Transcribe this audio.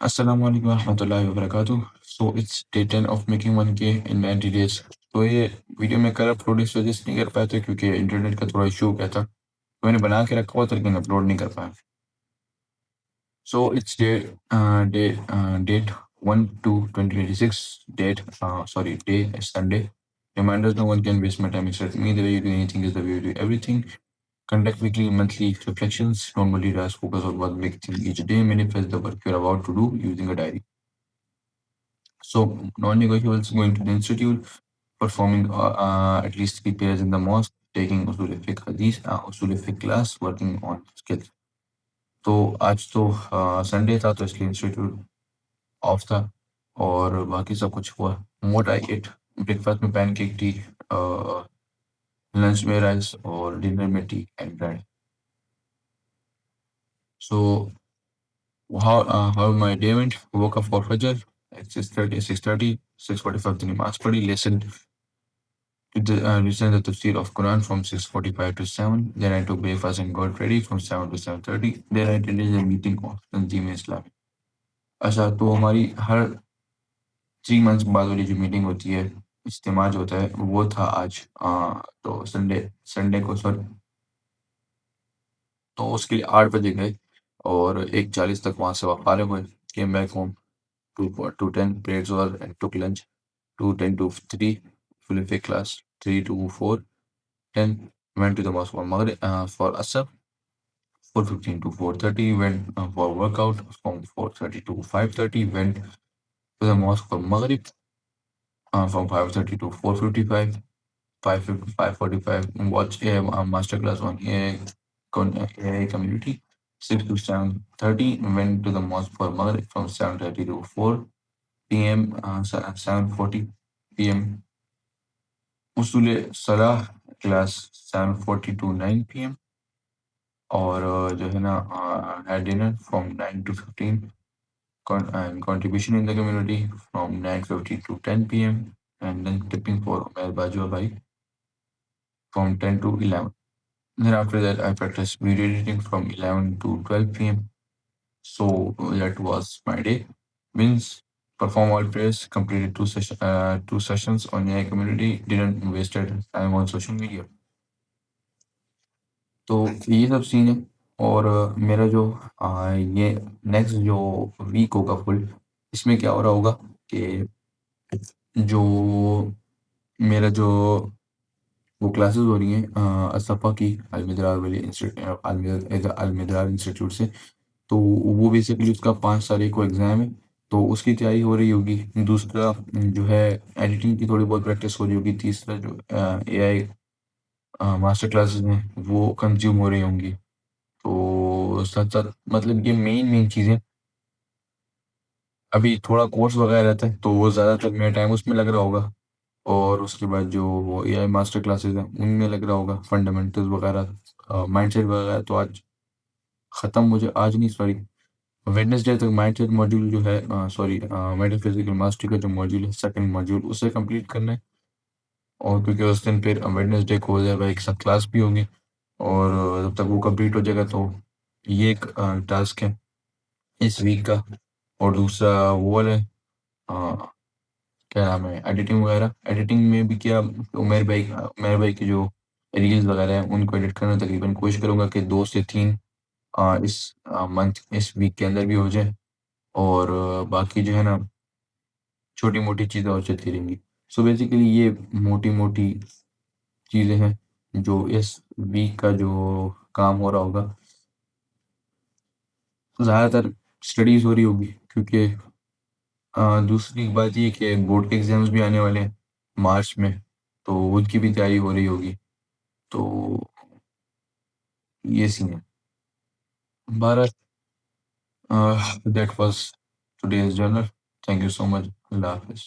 अस्सलाम वालेकुम रहमतुल्लाहि व बरकातुहू। So it's day 10 of making 1K in 90 days. तो ये वीडियो मैं कल अपलोड इस वजह से नहीं कर पाया था क्योंकि इंटरनेट का थोड़ा इशू हो गया था। तो मैंने बना के रखा हुआ था लेकिन अपलोड नहीं कर पाया। So it's date 1 to 2026 date sorry day Sunday. Reminders no one can waste my time except me. The way you do anything is the way you do everything. Conduct weekly and monthly reflections. Don't multitask. Focus on one big thing each day. Manifest the work you're about to do using a diary. So non-negotiables: going to the institute, performing at least 3 prayers in the mosque, taking usul fiqh hadith, usul fiqh class, working on skills. तो आज तो Sunday था तो इसलिए institute of था और बाकी सब कुछ हुआ। व्हाट आई एट: ब्रेकफास्ट में पैनकेक टी, लंच में राइस और डिनर में T and bread. So how my day went: woke up for fajr at 6:30, 6:45 की नमाज पढ़ी, listened the tafsir of Quran from 6:45 to 7. Then I took breakfast and got ready from 7 to 7:30. Then I attended a meeting of Tanzim Islami. अच्छा, तो हमारी हर 3 months बाद वाली जो meeting होती है, इज्तिमा जो होता है, वो था आज। तो संडे संडे को सॉरी, तो उसके लिए 8 बजे गए और 1:40 तक वहाँ से फारिग हुए। Came back home 2 to 10 prayers over and took lunch. 2:10 to 3 full class. 3 to 4:10 went to the mosque for Maghrib, for Asr. 4:15 to 4:30 went for workout. From 4:30 to 5:30 went to the mosque for Maghrib. From 5:30 to 4:55, 5:45 watch a masterclass on AI community. 6 to 7:30 went to the mosque for Maghrib. From 7:30 to 4 p.m. 7:40 p.m. उसूल सलाह class 7:40 to 9 p.m. और जो है ना had dinner from 9 to 15 and contribution in the community from 9:50 to 10 p.m. and then tipping for Umair Bajwa Bhai from 10 to 11. Then after that I practiced video editing from 11 to 12 p.m. So that was my day. Means perform all prayers, completed 2 sessions on AI community, didn't wasted time on social media. तो ये सब scene है। और मेरा जो ये next जो week होगा फुल, इसमें क्या हो रहा होगा कि जो मेरा जो वो क्लासेस हो रही हैं असफ़ा की अलमिदरार वाली अलमिदरार इंस्टीट्यूट से, तो वो बेसिकली उसका 5 तारीख को एग्ज़ाम है, तो उसकी तैयारी हो रही होगी। दूसरा जो है एडिटिंग की थोड़ी बहुत प्रैक्टिस हो रही होगी। तीसरा जो AI मास्टर क्लासेस हैं वो कंज्यूम हो रही होंगी। तो साथ-साथ मतलब ये मेन चीज़ें। अभी थोड़ा कोर्स वगैरह रहता है, तो वो ज़्यादातर मेरा टाइम उसमें लग रहा होगा और उसके बाद जो वो एआई मास्टर क्लासेस हैं, उनमें लग रहा होगा। फंडामेंटल्स वगैरह, माइंडसेट वगैरह तो आज ख़त्म, मुझे आज नहीं सॉरी वेडनेसडे तक माइंडसेट मॉड्यूल जो है मेटाफिज़िकल मास्टरी का जो मॉड्यूल है, सेकंड मॉड्यूल उसे कंप्लीट करना है। और क्योंकि उस दिन फिर वेडनेसडे को हो जाएगा, एक साथ क्लास भी होगी और जब तक वो कंप्लीट हो जाएगा तो ये एक टास्क है इस वीक का। और दूसरा वो वाला है, क्या नाम है, एडिटिंग वगैरह। एडिटिंग में भी क्या, उमेर भाई की जो रील्स वगैरह हैं उनको एडिट करना तकरीबन कोशिश करूँगा कि 2 से 3 इस मंथ इस वीक के अंदर भी हो जाए। और बाकी जो है ना छोटी-मोटी चीज़ें और चलती रहेंगी। सो बेसिकली ये मोटी-मोटी चीज़ें हैं जो इस वीक का जो काम हो रहा होगा। ज़्यादातर स्टडीज़ हो रही होगी क्योंकि दूसरी बात ये कि बोर्ड के एग्ज़ाम्स भी आने वाले हैं मार्च में, तो उनकी भी तैयारी हो रही होगी। तो ये सीन है। बहरहाल that was today's journal. Thank you so much. अल्लाह हाफ़िज़।